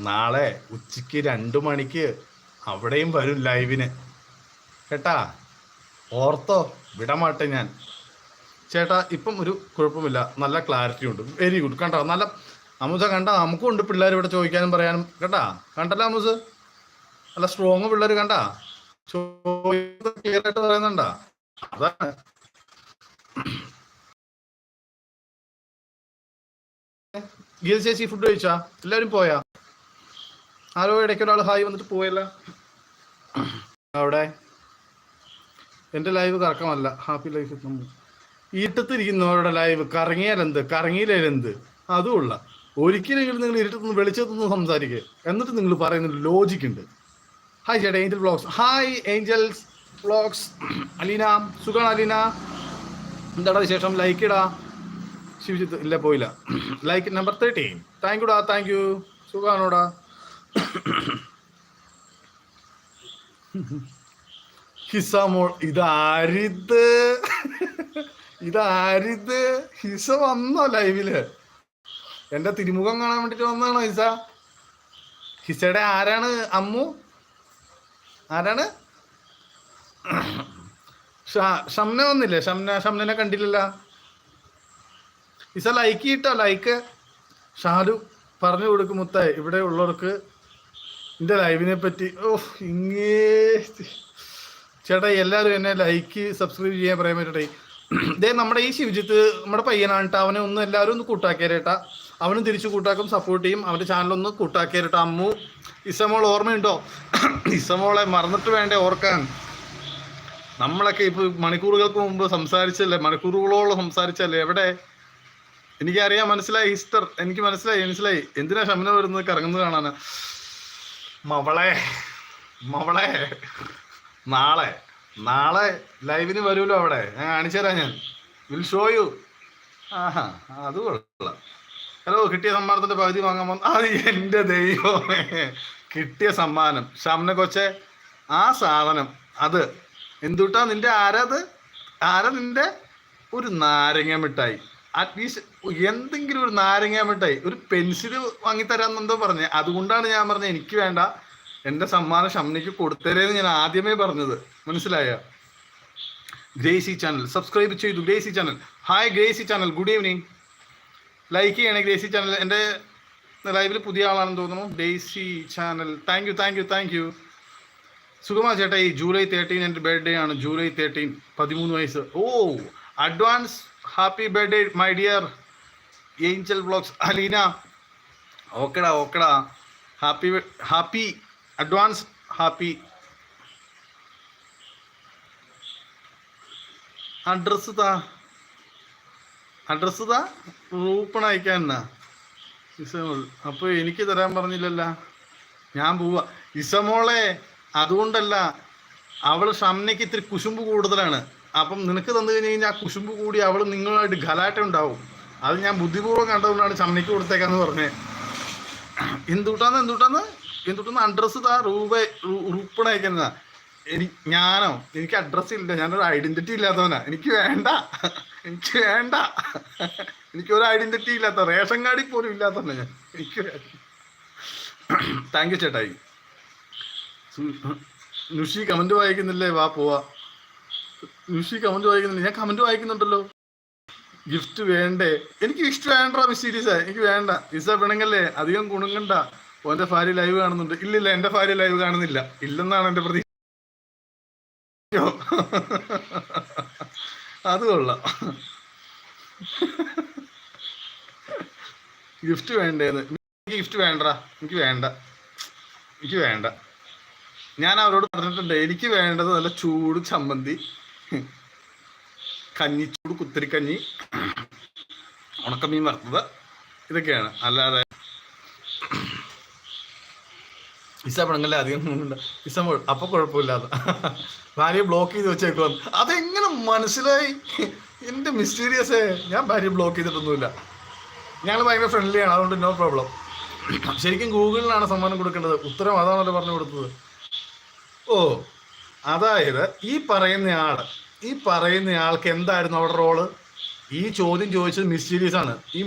നാളെ ഉച്ചയ്ക്ക് 2 മണിക്ക് അവിടെയും വരും ലൈവിന് കേട്ടാ. ഓർത്തോ, വിടമാട്ടെ ഞാൻ. ചേട്ടാ ഇപ്പം ഒരു കുഴപ്പമില്ല, നല്ല ക്ലാരിറ്റി ഉണ്ട്. Very good. കണ്ടോ നല്ല അമുസ, കണ്ട നമുക്കും ഉണ്ട് പിള്ളേർ ഇവിടെ ചോദിക്കാനും പറയാനും. കേട്ടാ കണ്ടല്ലോ അമുസ്, നല്ല സ്ട്രോങ് പിള്ളേർ കണ്ടാ, ക്ലിയർ ആയിട്ട് പറയുന്നുണ്ടാ. അതാണ് ഗീത ചേച്ചി. ഫുഡ് കഴിച്ചാ? എല്ലാവരും പോയാ? ആരോ ഇടയ്ക്ക് ഒരാൾ ഹായ് വന്നിട്ട് പോയല്ല അവിടെ. എൻ്റെ ലൈവ് കറക്കമല്ല, ഹാപ്പി ലൈഫ്. ഇരുട്ടത്തിരിക്കുന്നവരുടെ ലൈവ് കറങ്ങിയാലെന്ത്, കറങ്ങിയില്ലെന്ത്, അതുമുള്ള. ഒരിക്കലെങ്കിലും നിങ്ങൾ ഇരുട്ടത്തുനിന്ന് വെളിച്ചത്തുനിന്ന് സംസാരിക്കുക, എന്നിട്ട് നിങ്ങൾ പറയുന്ന ലോജിക് ഉണ്ട്. ഹായ് ചേട്ടാ, Angel vlogs. Hi Angels vlogs. Aleena, സുഖാണ് അലീന? എന്താടാ വിശേഷം? ലൈക്ക് ഇടാ. ശിവജിത്ത് ഇല്ല, പോയില്ല. Like number 13. താങ്ക് യുടാ, താങ്ക് യു. സുഖാണോടാ? ഹിസമോൾ, ഇതാരിത് ഇതാരിത്? ഹിസ വന്നോ ലൈവില്? എന്റെ തിരുമുഖം കാണാൻ വേണ്ടിട്ട് വന്നതാണോ ഹിസ? ഹിസയുടെ ആരാണ്? അമ്മു ആരാണ്? ഷംന വന്നില്ലേ? ഷംനെ കണ്ടില്ലല്ലോ. ഹിസ ലൈക്ക് കിട്ടോ? ലൈക്ക്. ഷാലു പറഞ്ഞു കൊടുക്കും മുത്തായി, ഇവിടെ ഉള്ളവർക്ക് എൻ്റെ ലൈവിനെ പറ്റി. ഓഹ് ഇങ്ങേ ചേട്ടാ, എല്ലാവരും എന്നെ ലൈക്ക് സബ്സ്ക്രൈബ് ചെയ്യാൻ പറയാൻ പറ്റട്ടെ. ഇതേ നമ്മുടെ ഈ ശിവജിത്ത് നമ്മുടെ പയ്യനാണ് കേട്ടോ. അവനെ ഒന്ന് എല്ലാവരും ഒന്ന് കൂട്ടാക്കിയേരേട്ടാ. അവനും തിരിച്ചു കൂട്ടാക്കും, സപ്പോർട്ട് ചെയ്യും. അവൻ്റെ ചാനലൊന്ന് കൂട്ടാക്കിയേരേട്ടാ. അമ്മു, ഇസമോൾ ഓർമ്മയുണ്ടോ? ഇസമോളെ മറന്നിട്ട് വേണ്ടേ ഓർക്കാൻ. നമ്മളൊക്കെ ഇപ്പോൾ മണിക്കൂറുകൾക്ക് മുമ്പ് സംസാരിച്ചല്ലേ, മണിക്കൂറുകളോളം സംസാരിച്ചല്ലേ. എവിടെ? എനിക്കറിയാം, മനസ്സിലായി ഹിസ്റ്റർ, എനിക്ക് മനസ്സിലായി. എന്തിനാ ഷംന വരുന്നത്, കറങ്ങുന്നത് കാണാനാ. മവളെ നാളെ ലൈവിന് വരുമല്ലോ അവിടെ. ഞാൻ കാണിച്ചു തരാം, ഞാൻ വിൽ ഷോ യു. ആഹാ, അത് കൊള്ളാം. ഹലോ, കിട്ടിയ സമ്മാനത്തിന്റെ പകുതി വാങ്ങാൻ വന്നു. അത് എൻ്റെ ദൈവമേ, കിട്ടിയ സമ്മാനം ഷംന കൊച്ചെ. ആ സാധനം അത് എന്തുട്ടാ നിന്റെ? ആരാ നിന്റെ? ഒരു നാരങ്ങ മിഠായി, അറ്റ്ലീസ്റ്റ് എന്തെങ്കിലും ഒരു നാരങ്ങ മിഠായി, ഒരു പെൻസിൽ വാങ്ങിത്തരാന്നെന്തോ പറഞ്ഞേ. അതുകൊണ്ടാണ് ഞാൻ പറഞ്ഞത് എനിക്ക് വേണ്ട, എൻ്റെ സമ്മാനം ഷംനയ്ക്ക് കൊടുത്തരേന്ന് ഞാൻ ആദ്യമേ പറഞ്ഞത്. മനസ്സിലായ? ഗ്രേസി ചാനൽ സബ്സ്ക്രൈബ് ചെയ്തു. Gracy channel, hi Gracy channel, good evening. Like ചെയ്യണേ ഗ്രേസി ചാനൽ. എൻ്റെ ലൈവിൽ പുതിയ ആളാണെന്ന് തോന്നുന്നു. Gracy channel, thank you. സുഖമാ ചേട്ടാ. ഈ ജൂലൈ 13 എൻ്റെ ബർത്ത്ഡേ ആണ്. ജൂലൈ 13, 13 വയസ്സ്. Oh, advance happy birthday my dear Angel vlogs. Aleena, ഓക്കെടാ. Happy advance happy. അഡ്രസ്സ് താ റൂപ്പൺ അയക്കാൻ എന്നാ ഇസമോൾ. അപ്പോൾ എനിക്ക് തരാൻ പറഞ്ഞില്ലല്ല, ഞാൻ പോവാ. ഇസമോളെ, അതുകൊണ്ടല്ല, അവൾ ഷംനയ്ക്ക് ഇത്തിരി കുശുമ്പ് കൂടുതലാണ്. അപ്പം നിനക്ക് തന്നു കഴിഞ്ഞ് കഴിഞ്ഞാൽ ആ കുശുമ്പ് കൂടി അവൾ നിങ്ങളുമായിട്ട് ഗലാറ്റ ഉണ്ടാവും. അത് ഞാൻ ബുദ്ധിപൂർവ്വം കണ്ടതുകൊണ്ടാണ് ഷംനയ്ക്ക് കൊടുത്തേക്കാന്ന് പറഞ്ഞത്. എന്തുട്ടാന്ന് അഡ്രസ്സ് താ, റൂപ്പൺ അയക്കുന്ന. എനിക്ക് അഡ്രസ്സ് ഇല്ല, ഞാനൊരു ഐഡന്റിറ്റി ഇല്ലാത്തവനാ. എനിക്ക് വേണ്ട. എനിക്കൊരു ഐഡന്റിറ്റി ഇല്ലാത്ത, റേഷൻ കാർഡിൽ പോലും ഇല്ലാത്തവനാ ഞാൻ. എനിക്ക് താങ്ക് യു ചേട്ടായി. നുഷി കമന്റ് വായിക്കുന്നില്ലേ? വാ പോവാ. നുഷി കമന്റ് വായിക്കുന്നില്ല, ഞാൻ കമന്റ് വായിക്കുന്നുണ്ടല്ലോ. ഗിഫ്റ്റ് വേണ്ടേ? എനിക്ക് ഗിഫ്റ്റ് വേണ്ട മിസ്റ്റീരിയസ്, എനിക്ക് വേണ്ട. ഇസ പിണങ്ങല്ലേ, അധികം കുണുങ്ങണ്ട. ഓന്റെ ഭാര്യ ലൈവ് കാണുന്നുണ്ട്. ഇല്ലില്ല, എന്റെ ഭാര്യ ലൈവ് കാണുന്നില്ല, ഇല്ലെന്നാണ് എന്റെ പ്രതീക്ഷ. അത് കൊള്ളാം. ഗിഫ്റ്റ് വേണ്ടേന്ന്. എനിക്ക് ഗിഫ്റ്റ് വേണ്ടടാ, എനിക്ക് വേണ്ട. ഞാൻ അവരോട് പറഞ്ഞിട്ടുണ്ട്, എനിക്ക് വേണ്ടത് നല്ല ചൂട് ചമ്മന്തി, കഞ്ഞിച്ചൂട്, കുത്തിരിക്കഞ്ഞി, ഉണക്കമീൻ വറുത്തത്, ഇതൊക്കെയാണ്. അല്ലാതെ ഇസ പണങ്ങല്ലേ അധികം ഇസ അപ്പൊ കുഴപ്പമില്ലാതെ ഭാര്യ ബ്ലോക്ക് ചെയ്ത് വെച്ചേക്കോ. അതെങ്ങനെ മനസ്സിലായി? എൻ്റെ മിസ്റ്റീരിയസേ, ഞാൻ ഭാര്യ ബ്ലോക്ക് ചെയ്തിട്ടൊന്നുമില്ല. ഞങ്ങൾ ഭയങ്കര ഫ്രണ്ട്ലിയാണ്, അതുകൊണ്ട് നോ പ്രോബ്ലം. ശരിക്കും ഗൂഗിളിലാണ് സമ്മാനം കൊടുക്കേണ്ടത്. ഉത്തരം അതാണല്ലോ പറഞ്ഞു കൊടുത്തത്. ഓ, അതായത് ഈ പറയുന്ന ആൾക്ക് എന്തായിരുന്നു അവിടെ റോള്? ഈ ചോദ്യം ചോദിച്ചത് മിസ്റ്റീരിയസ് ആണ്. ഈ